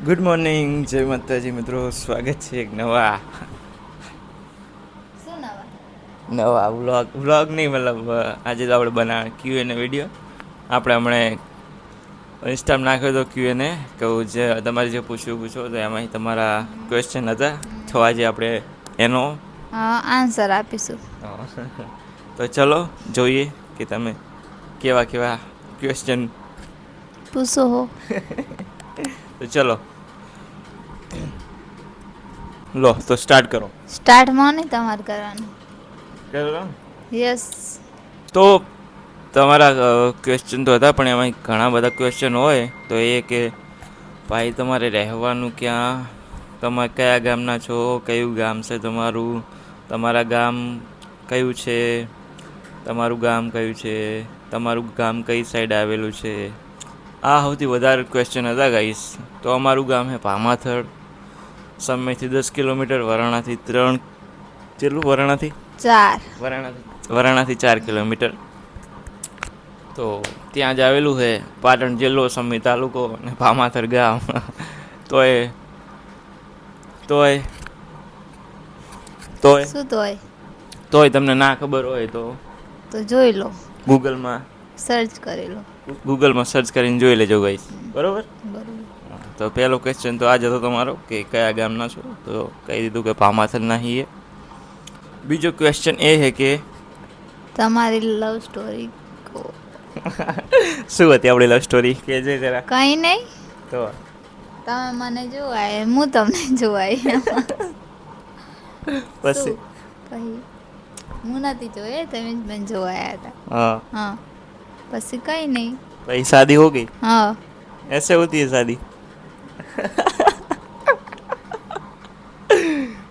Good morning, જય માતાજી મિત્રો. સ્વાગત છે એક નવા વ્લોગ નહીં, મતલબ આજે તો આપણે ક્યુએને વિડીયો આપણે હમણાં ઇન્સ્ટામાં નાખ્યો હતો. ક્યુએને કહું જે તમારે જે પૂછો તો એમાંથી તમારા ક્વેશ્ચન હતા, તો આજે આપણે એનો આન્સર આપીશું. તો ચલો જોઈએ કે તમે કેવા કેવા ક્વેશ્ચન પૂછો હો. તો ચલો લો, તો સ્ટાર્ટ કરો. સ્ટાર્ટમાં નહીં તમારે કરવાનું. કરો. યસ. તો તમારા ક્વેશ્ચન તો હતા, પણ એમાં ઘણા બધા ક્વેશ્ચન હોય. તો એ કે ભાઈ તમારે રહેવાનું ક્યાં, તમે કયા ગામના છો, કયું ગામ છે તમારું, તમારા ગામ કયું છે, તમારું ગામ કયું છે, તમારું ગામ કઈ સાઈડ આવેલું છે. આ સૌથી વધારે ક્વેશ્ચન હતા ગાઈસ. તો અમારું ગામ છે ભામાથડ, સમયથી 10 કિલોમીટર, વરાણાથી 3, કેટલું વરાણાથી 4, વરાણાથી 4 કિલોમીટર. તો ત્યાં જ આવેલું છે. પાટણ જિલ્લો, સમી તાલુકો અને ભામાથડ ગામ. તોય તમને ના ખબર હોય તો જોઈ લો, ગૂગલમાં સર્ચ કરી લો. સર્ચ કરીને જોઈ લેજો ગાઈસ. બરોબર. તો પહેલો ક્વેશ્ચન તો આ જ હતો તમારો કે કયા ગામના છો, તો કહી દીધું કે ભામાથડના છીએ. બીજો ક્વેશ્ચન એ છે કે તમારી લવ સ્ટોરી શું હતી આપણી લવ સ્ટોરી, કે જે જરા. કઈ નહીં, તો તમે મને જોવાય, હું તમને જોવાય. પછી કહી હું નથી જોયે, તમે જ મને જોવાયા હતા. હા, પછી કઈ નહીં. ભાઈ शादी हो गई. હા, ऐसे होती है शादी.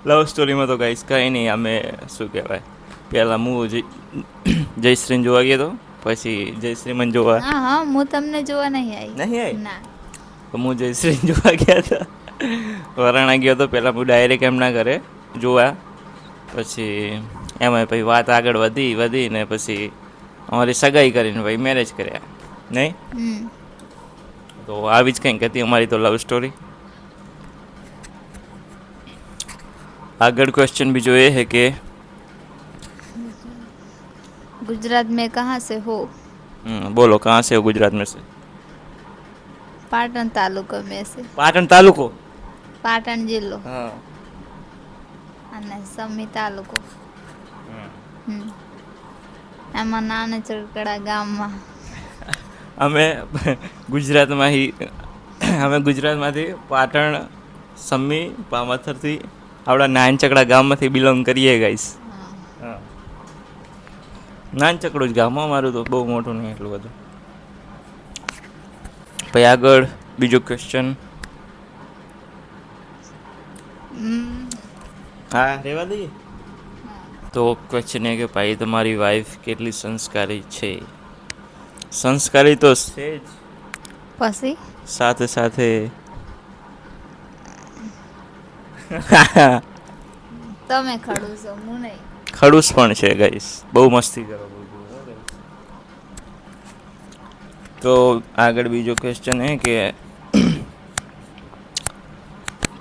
લવ સ્ટોરીમાં તો ગાઈસ કંઈ નહીં. અમે શું કહેવાય, પહેલાં હું જયશ્રીને જોવા ગયો હતો, પછી જયશ્રી મને જોવા હા, હું તમને જોવા નહીં આવી. ના, તો હું જયશ્રીને જોવા ગયા હતા. વરાણા ગયો હતો પહેલાં હું ડાયરેક્ટ એમના ઘરે જોવા. પછી એમાં પછી વાત આગળ વધી ને પછી અમારી સગાઈ કરીને ભાઈ મેરેજ કર્યા. નહીં, તો આવી જ કંઈક હતી અમારી તો લવ સ્ટોરી. આગળ ક્વેશ્ચન બીજો એ છે કે गुजरात में कहाँ से हो? બોલો, कहाँ से हो गुजरात में से? पाटन तालुका में से. પાટણ તાલુકો. પાટણ જિલ્લો હા. અને સમી તાલુકો. એમાં નાના ચરકડા ગામમાં. અમે ગુજરાતમાંથી પાટણ, સમી, ભામાથડથી આપણા નાનચકડા ગામમાંથી બિલોંગ કરીએ ગાઈસ. હા, નાનચકડું જ ગામ અમારું, તો બહુ મોટું નહીં એટલું બધું. પછી આગળ બીજો ક્વેશ્ચન. હા, રહેવા દઈએ. તો ક્વેશ્ચન એ કે ભાઈ તમારી વાઈફ કેટલી સંસ્કારી છે? સંસ્કારી તો છે જ, પછી સાથે સાથે તમે ખડુસો, હું નહીં. ખડૂસ પણ છે ગાઈસ. બહુ મસ્તી કરો. તો આગળ બીજો ક્વેશ્ચન એ કે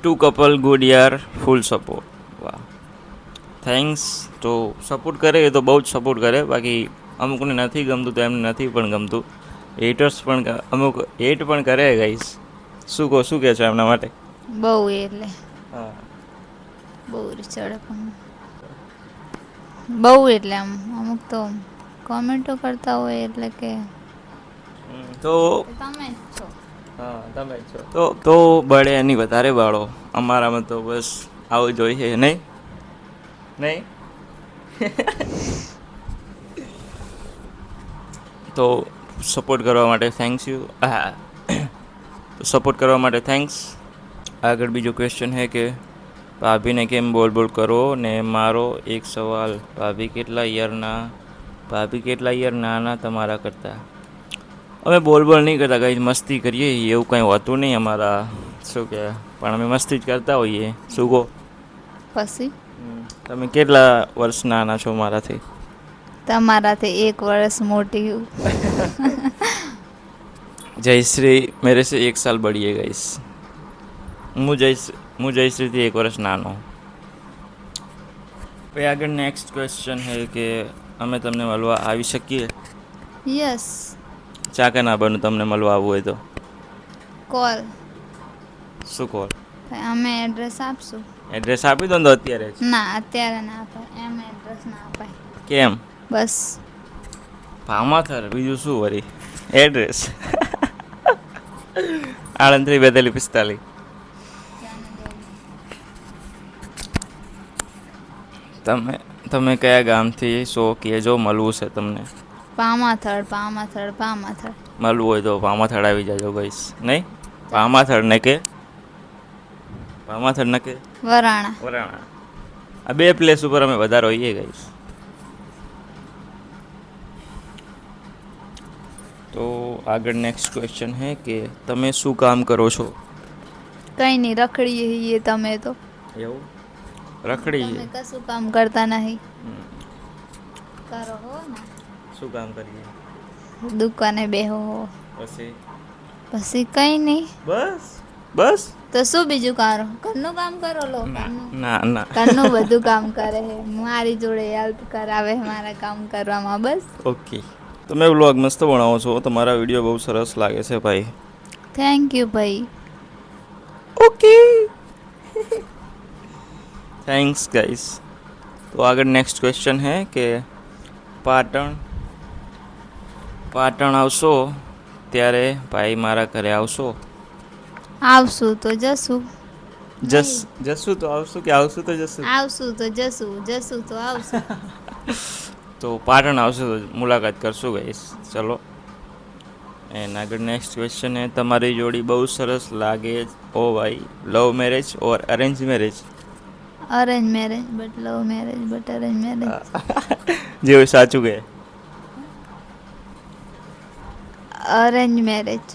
ટુ કપલ ગુડ યાર, ફૂલ સપોર્ટ. વાહ, થેન્ક્સ. તો સપોર્ટ કરે એ તો બહુ જ સપોર્ટ કરે. બાકી અમુકને નથી ગમતું તો એમને નથી પણ ગમતું. હેટર્સ પણ અમુક હેટ પણ કરે ગાઈસ. શું કહે છો એમના માટે? બહુ એટલે હા, બહુ ચડે પણ બહુ એટલે આમ અમુક તો કોમેન્ટો કરતા હોય એટલે કે તો તમે જ છો. હા, તમે જ છો. તો બળે એની વધારે બાળો. અમારામાં તો બસ આવું જોઈએ. નહીં. તો સપોર્ટ કરવા માટે થેન્ક્સ યુ. હા, તો સપોર્ટ કરવા માટે થેન્ક્સ. આગળ બીજો ક્વેશ્ચન છે કે ભાભીને કેમ બોલ કરો ને મારો એક સવાલ, ભાભી કેટલા યર નાના તમારા કરતાં? અમે બોલ નહીં કરતા કંઈ મસ્તી કરીએ, એવું કંઈ હોતું નહીં અમારા. શું કહે, પણ અમે મસ્તી જ કરતા હોઈએ. શું કહો? પછી તમે કેટલા વર્ષ નાના છો મારાથી? તમારાથી 1 વર્ષ મોટી હું. जयश्री मेरे से 1 साल बड़ी है गाइस. હું જયશ્રીથી 1 વર્ષ નાનો. પછી આગળ નેક્સ્ટ ક્વેશ્ચન છે કે અમે તમને મળવા આવી શકીએ? યસ. ચા કે ના બનું તમને મળવા આવવું હોય તો? કોલ. શું કોલ? અમે એડ્રેસ આપશું. એડ્રેસ આપી દો ને તો અત્યારે જ. ના અત્યારે ના અપાય, એમ એડ્રેસ ના અપાય. કેમ? બસ. ભામાથર, બીજું શું વળી એડ્રેસ? 384245. તમે કયા ગામથી છો કે જો મળવું છે તમને? પામાથડ. મળવું હોય તો પામાથડ આવી જાજો ગઈશ. નહીં પામાથડ ને કે વરાણા. આ 2 પ્લેસ ઉપર અમે વધારે હોઈએ ગઈશ. તો આગળ નેક્સ્ટ ક્વેશ્ચન છે કે તમે શું કામ કરો છો? કઈ નહીં, રખડીએ છીએ તમે તો. એવું રખડી તમે કશું કામ કરતા નહીં. કરો હો ને. શું કામ કરીએ? દુકાને બેહો હો. પછી કઈ નહીં. બસ તો શું બીજું કરો? ઘરનું કામ કરો લો. ના ઘરનું બધું કામ કરે છે, મારી જોડે હેલ્પ કરાવે મારા કામ કરવામાં. બસ. ઓકે. તમે વ્લોગ મસ્ત બનાવો છો, તમારા વિડીયો બહુ સરસ લાગે છે ભાઈ. થેન્ક યુ ભાઈ. ઓકે. Thanks guys. તો આગળ નેક્સ્ટ ક્વેશ્ચન છે કે પાટણ આવશો ત્યારે ભાઈ મારા ઘરે આવશો? આવશું તો જશું. જશું તો આવશું કે આવશું તો જશું? આવશું તો જશું તો આવશું. તો પાટણ આવશું તો મુલાકાત કરશું ગાઈસ. ચલો. એન્ડ આગળ નેક્સ્ટ ક્વેશ્ચન છે તમારી જોડી બહુ સરસ લાગે. ઓ ભાઈ, love marriage or arrange marriage? Arrange marriage but love marriage but arrange marriage. જેવું સાચું કે અરેન્જ મેરેજ.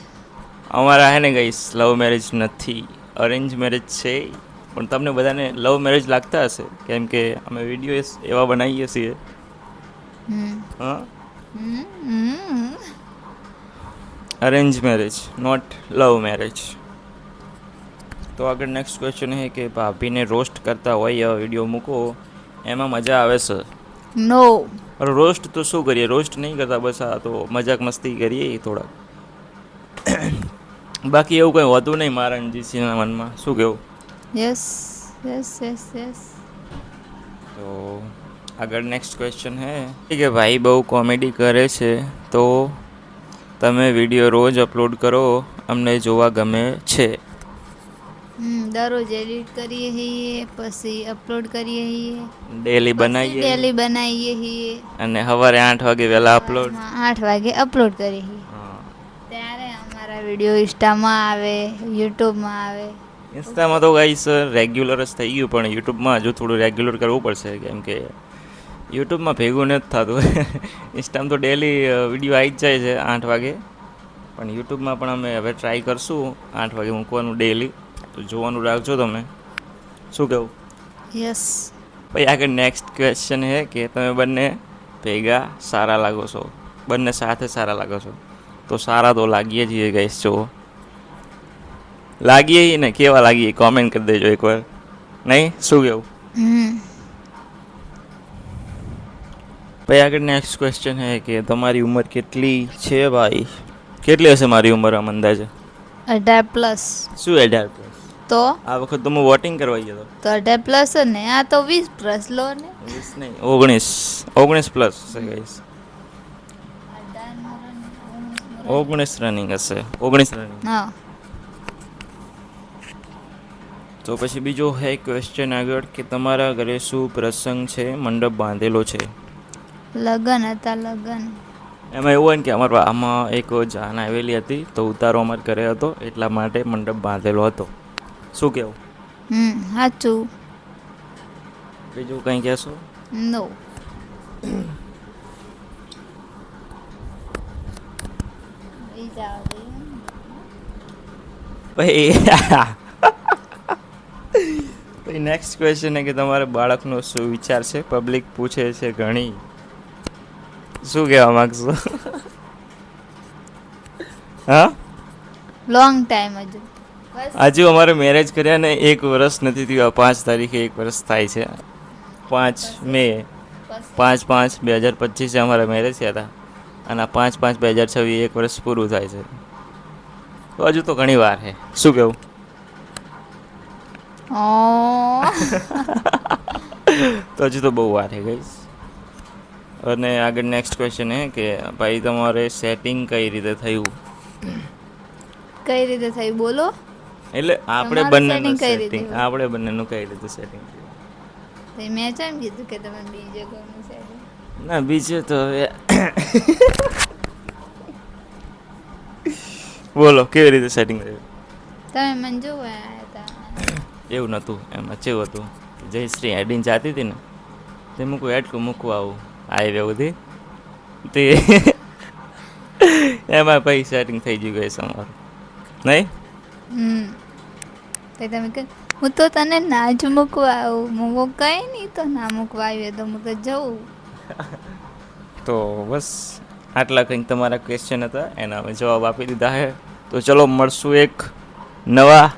અમારા હે ને ગાઈસ લવ મેરેજ નથી, અરેન્જ મેરેજ છે. પણ તમને બધાને લવ મેરેજ લાગતા હશે કેમ કે અમે વિડીયો એવા બનાવીએ છીએ. હા, arrange marriage not love marriage. તો આગળ નેક્સ્ટ ક્વેશ્ચન છે કે ભાભીને રોસ્ટ કરતા હોય વિડીયો મૂકો એમાં મજા આવે છે? નો. રોસ્ટ તો શું કરીએ, રોસ્ટ નહીં કરતા, બસ આ તો મજાક મસ્તી કરીએ થોડાક. બાકી એવું કંઈ હોતું નહીં મારા જીસીના મનમાં. શું કહેવું? યસ. તો આગળ નેક્સ્ટ ક્વેશ્ચન છે કે ભાઈ બહુ કોમેડી કરે છે તો તમે વિડીયો રોજ અપલોડ કરો, અમને જોવા ગમે છે. દરરોજ એડિટ કરીએ છીએ, પછી અપલોડ કરીએ છીએ, ડેલી બનાવીએ છીએ અને સવારે 8 વાગે વહેલા અપલોડ. 8 વાગે અપલોડ કરીએ છીએ. ત્યારે અમારા વિડીયો ઇન્સ્ટામાં આવે, યુટ્યુબમાં આવે. ઇન્સ્ટામાં તો ગાઈસ રેગ્યુલર જ થઈ ગયું, પણ યુટ્યુબમાં હજુ થોડું રેગ્યુલર કરવું પડશે કેમ કે યુટ્યુબમાં ભેગું નથી થતું. ઇન્સ્ટામાં તો ડેલી વિડીયો આવી જ જાય છે 8 વાગે, પણ યુટ્યુબમાં પણ અમે હવે ટ્રાય કરશું 8 વાગે મૂકવાનું ડેલી. તો જોવાનું રાખજો તમે. શું કહેવું? યસ. પછી આગળ નેક્સ્ટ ક્વેશ્ચન છે કે તમે બંને ભેગા સારા લાગો છો, બંને સાથે સારા લાગો છો? તો સારા તો લાગીએ છીએ ગાઈસ. જો લાગીએ ને, કેવા લાગીએ કોમેન્ટ કરી દેજો એકવાર. નહીં? શું કહેવું? પછી આગળ નેક્સ્ટ ક્વેશ્ચન છે કે તમારી ઉંમર કેટલી છે ભાઈ? કેટલી હશે મારી ઉંમર આમ અંદાજે? 18+. શું 18+? તો આ વખત તો હું વોટિંગ કરવા ગયો તો 18+ ને આ તો 20+ લો ને. 20 નહીં, 19+ છે ગાઈસ. 19 રનિંગ હશે. 19 રનિંગ. હા. તો પછી બીજો હે ક્વેશ્ચન આગળ કે તમારા ઘરે શું પ્રસંગ છે, મંડપ બાંધેલો છે? લગન હતા. લગન એમાં એવું હોય ને કે અમારા આમાં એક જાન આવેલી હતી તો ઉતારો અમારા ઘરે હતો, એટલા માટે મંડપ બાંધેલો હતો. શું કહેવું? સાચું. બીજું કંઈ કહેશો? નો. પછી નેક્સ્ટ ક્વેશ્ચન છે કે તમારા બાળકનો શું વિચાર છે? પબ્લિક પૂછે છે ઘણી. શું કહેવા માંગશો? હા, લોંગ ટાઈમ હજુ હજુ અમારે મેરેજ કર્યા ને 1 વર્ષ નથી થયું. 5 તારીખે 1 વર્ષ થાય છે. 5 મે 5/5/2025 અમારા મેરેજ થયા હતા અને 5/5/2026 1 વર્ષ પૂરું થાય છે. તો હજુ તો ઘણી વાર છે. શું કેવું? તો હજુ તો બહુ વાર છે ગઈશ. અને આગળ નેક્સ્ટ ક્વેશ્ચન એ કે ભાઈ તમારે સેટિંગ કઈ રીતે થયું? કઈ રીતે થયું બોલો? એટલે આપણે તમારું બંનેનું setting કઈ રીતે સેટિંગ, થયું? આપણે બંનેનું કઈ રીતે સેટિંગ થયું? તો મેં કેમ કીધું કે તમે બીજે કોઈનું setting? ના બીજે તો હવે બોલો કેવી રીતે સેટિંગ થયું? તમે મને જોવા આવ્યા હતા. એવું નહોતું. એમાં કેવું હતું, જયશ્રી હેડીને જાતી હતી ને તે મૂકું એટલું મૂકવા આવું હાઈવે સુધી તે એમાં પછી સેટિંગ થઈ ગયું ગઈ અમારું. નહીં? તો તમે કહે હું તો તને ના જ મૂકવા આવું. હું કઈ નહીં તો ના મૂકવા આવ્યો તો હું તો જવું. તો બસ આટલા કંઈક તમારા ક્વેશ્ચન હતા, એના અમે જવાબ આપી દીધા છે. તો ચલો મળશું એક નવા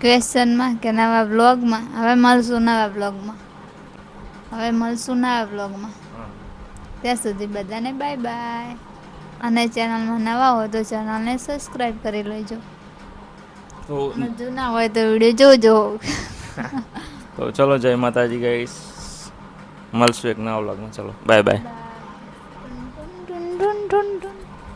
ક્વેશ્ચનમાં કે નવા બ્લોગમાં. હવે મળશું નવા બ્લોગમાં. ત્યાં સુધી બધાને બાય બાય. અને ચેનલમાં નવા હોય તો ચેનલને સબસ્ક્રાઈબ કરી લેજો. તો અને જૂના હોય તો વિડીયો જોજો. તો ચલો જય માતાજી ગાઈસ, મળશું એક નવા વ્લોગમાં. ચલો બાય બાય.